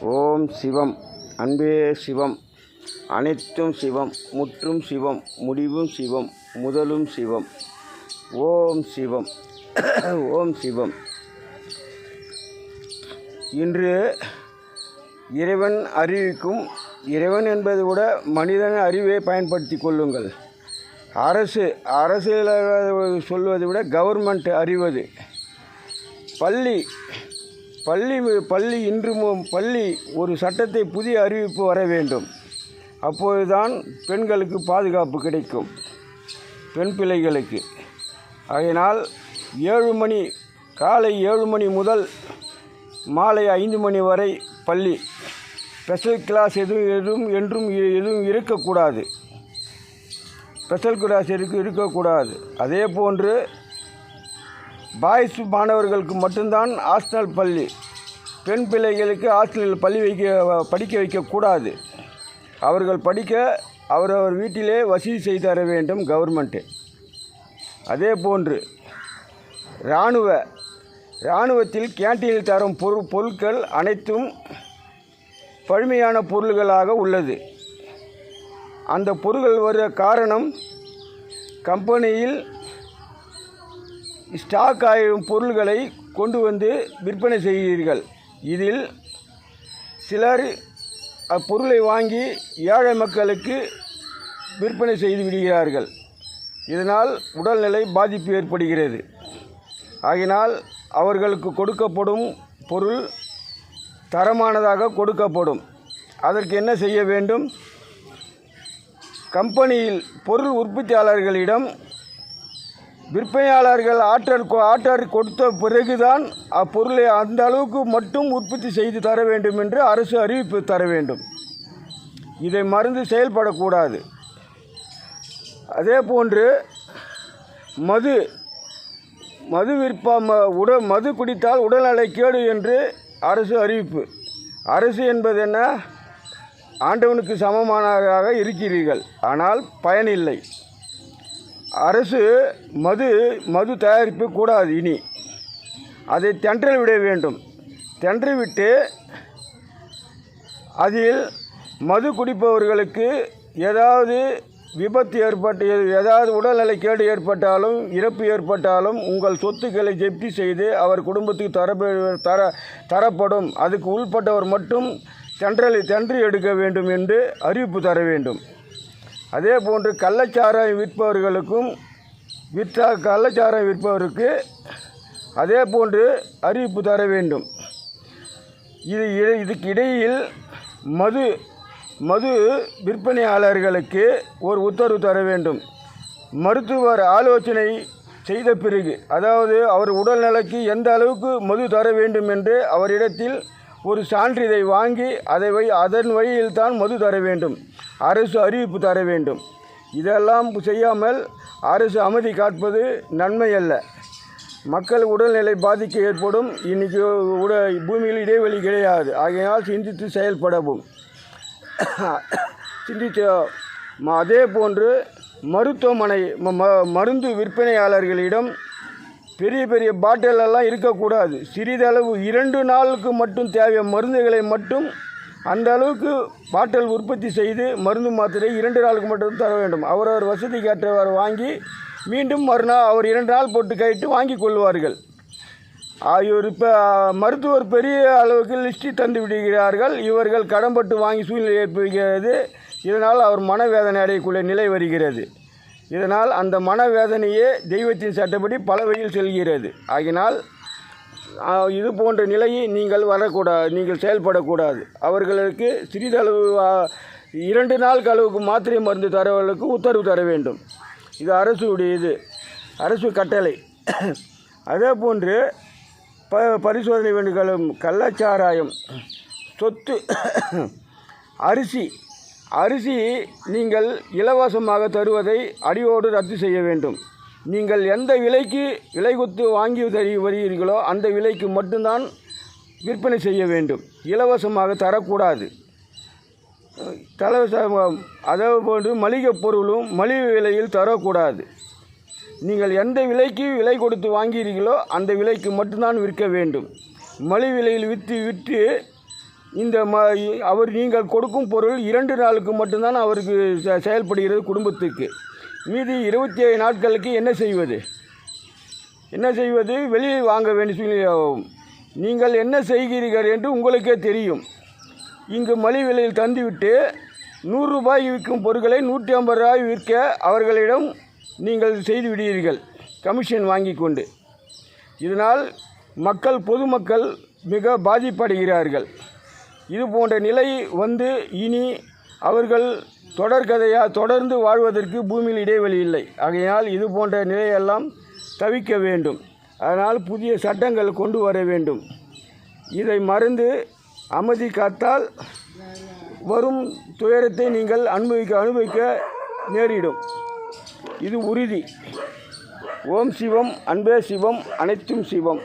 ஓம் சிவம். அன்பே சிவம். அனைத்தும் சிவம். முற்றும் சிவம். முடிவும் சிவம். முதலும் சிவம். ஓம் சிவம். ஓம் சிவம். இன்று இறைவன் அறிவிக்கும், இறைவன் என்பதை விட மனிதன் அறிவை பயன்படுத்தி கொள்ளுங்கள். அரசியல் சொல்வதை விட கவர்மெண்ட் அறிவது. பள்ளி இன்று ஒரு சட்டத்தை புதிய அறிவிப்பு வர வேண்டும். அப்போதுதான் பெண்களுக்கு பாதுகாப்பு கிடைக்கும், பெண் பிள்ளைகளுக்கு. ஆகையினால் காலை 7 மணி முதல் மாலை 5 மணி வரை பள்ளி. ஸ்பெஷல் கிளாஸ் எதுவும் இருக்கக்கூடாது. ஸ்பெஷல் கிளாஸ் இருக்கக்கூடாது. அதே போன்று பாய்ஸ் மாணவர்களுக்கு மட்டும்தான் ஹாஸ்டல் பள்ளி. பெண் பிள்ளைகளுக்கு ஹாஸ்டலில் படிக்க வைக்கக்கூடாது. அவர்கள் படிக்க அவரவர் வீட்டிலே வசதி செய்து தர வேண்டும் கவர்மெண்ட்டு. அதே போன்று இராணுவத்தில் கேண்டீனில் தரும் பொருட்கள் அனைத்தும் பழமையான பொருள்களாக உள்ளது. அந்த பொருட்கள் வர காரணம், கம்பெனியில் ஸ்டாக் ஆகும் பொருள்களை கொண்டு வந்து விற்பனை செய்கிறீர்கள். இதில் சிலர் அப்பொருளை வாங்கி ஏழை மக்களுக்கு விற்பனை செய்து விடுகிறார்கள். இதனால் உடல்நிலை பாதிப்பு ஏற்படுகிறது. ஆகினால் அவர்களுக்கு கொடுக்கப்படும் பொருள் தரமானதாக கொடுக்கப்படும். அதற்கு என்ன செய்ய வேண்டும்? கம்பெனியில் பொருள் உற்பத்தியாளர்களிடம் விற்பனையாளர்கள் ஆர்டர் கொடுத்த பிறகுதான் அப்பொருளை அந்த அளவுக்கு மட்டும் உற்பத்தி செய்து தர வேண்டும் என்று அரசு அறிவிப்பு தர வேண்டும். இதை மறந்து செயல்படக்கூடாது. அதே போன்று மது குடித்தால் உடல்நலை கேடு என்று அரசு அறிவிப்பு. அரசு என்பது என்ன? ஆண்டவனுக்கு சமமானதாக இருக்கிறீர்கள், ஆனால் பயனில்லை. அரசு மது தயாரிப்பு கூடாது. இனி அதை தென்றல் விட வேண்டும். தென்றல் விட்டு அதில் மது குடிப்பவர்களுக்கு ஏதாவது விபத்து ஏதாவது உடல்நலை கேடு ஏற்பட்டாலும், இறப்பு ஏற்பட்டாலும் உங்கள் சொத்துக்களை ஜப்தி செய்து அவர் குடும்பத்துக்கு தரப்படும். அதுக்கு உள்பட்டவர் மட்டும் தென்றல் எடுக்க வேண்டும் என்று அறிவிப்பு தர வேண்டும். அதே போன்று கள்ளச்சாராயம் விற்பவருக்கு அதே போன்று அறிவிப்பு தர வேண்டும். இதுக்கு இடையில் மது விற்பனையாளர்களுக்கு ஒரு உத்தரவு தர வேண்டும். மருத்துவர் ஆலோசனை செய்த பிறகு, அதாவது அவர் உடல்நிலைக்கு எந்த அளவுக்கு மது தர வேண்டும் என்று அவரிடத்தில் ஒரு சான்றிதழை வாங்கி அதன் வழியில் தான் மது தர வேண்டும். அரசு அறிவிப்பு தர வேண்டும். இதெல்லாம் செய்யாமல் அரசு அமைதி காப்பது நன்மை அல்ல. மக்கள் உடல்நிலை பாதிக்க ஏற்படும். இன்றைக்கி பூமியில் இடைவெளி கிடையாது. ஆகையால் சிந்தித்து செயல்படவும். அதே போன்று மருத்துவமனை மருந்து விற்பனையாளர்களிடம் பெரிய பாட்டிலெல்லாம் இருக்கக்கூடாது. சிறிதளவு 2 நாளுக்கு மட்டும் தேவையான மருந்துகளை மட்டும் அந்த அளவுக்கு பாட்டில் உற்பத்தி செய்து மருந்து மாத்திரை 2 நாளுக்கு மட்டும் தர வேண்டும். அவரவர் வசதிக்கு ஏற்றவாறு வாங்கி மீண்டும் மறுநாள் அவர் 2 நாள் போட்டு கைட்டு வாங்கி கொள்வார்கள். இப்போ மருத்துவர் பெரிய அளவுக்கு லிஸ்ட்டு தந்து விடுகிறார்கள். இவர்கள் கடன்பட்டு வாங்கி சூழ்நிலை ஏற்படுகிறது. இதனால் அவர் மனவேதனை அடையக்கூடிய நிலை வருகிறது. இதனால் அந்த மனவேதனையே தெய்வத்தின் சட்டப்படி பல வழியில் செல்கிறது. ஆகினால் இது போன்ற நிலையை நீங்கள் செயல்படக்கூடாது. அவர்களுக்கு சிறிதளவு 2 நாள் அளவுக்கு மாத்திரை மருந்து தரவர்களுக்கு உத்தரவு தர வேண்டும். இது அரசு கட்டளை. அதே போன்று பரிசோதனை வேண்டுகளும் கள்ளச்சாராயம், சொத்து, அரிசி நீங்கள் இலவசமாக தருவதை அடியோடு ரத்து செய்ய வேண்டும். நீங்கள் எந்த விலை கொடுத்து வாங்கி வருகிறீர்களோ அந்த விலைக்கு மட்டும்தான் விற்பனை செய்ய வேண்டும். இலவசமாக தரக்கூடாது. அதே போன்று மளிகை பொருளும் மலிவு விலையில் தரக்கூடாது. நீங்கள் எந்த விலை கொடுத்து வாங்கிறீர்களோ அந்த விலைக்கு மட்டும்தான் விற்க வேண்டும். மலிவு விலையில் விற்று அவர் நீங்கள் கொடுக்கும் பொருள் 2 நாளுக்கு மட்டும்தான் அவருக்கு செயல்படுகிறது குடும்பத்துக்கு. மீதி 27 நாட்களுக்கு என்ன செய்வது? வெளியில் வாங்க வேண்டிய சூழ்நிலையாகும். நீங்கள் என்ன செய்கிறீர்கள் என்று உங்களுக்கே தெரியும். இங்கு மலிவு விலையில் தந்துவிட்டு 100 ரூபாய்க்கு விற்கும் பொருட்களை 150 ரூபாய் விற்க அவர்களிடம் நீங்கள் செய்து விடுவீர்கள் கமிஷன் வாங்கி கொண்டு. இதனால் பொதுமக்கள் மிக பாதிப்படைகிறார்கள். இது போன்ற நிலை இனி அவர்கள் தொடர்ந்து வாழ்வதற்கு பூமியில் இடைவெளி இல்லை. ஆகையினால் இது போன்ற நிலையெல்லாம் தவிர்க்க வேண்டும். அதனால் புதிய சட்டங்கள் கொண்டு வர வேண்டும். இதை மறந்து அமைதி காத்தால் வரும் துயரத்தை நீங்கள் அனுபவிக்க நேரிடும். இது உறுதி. ஓம் சிவம், அன்பே சிவம், அனைத்தும் சிவம்.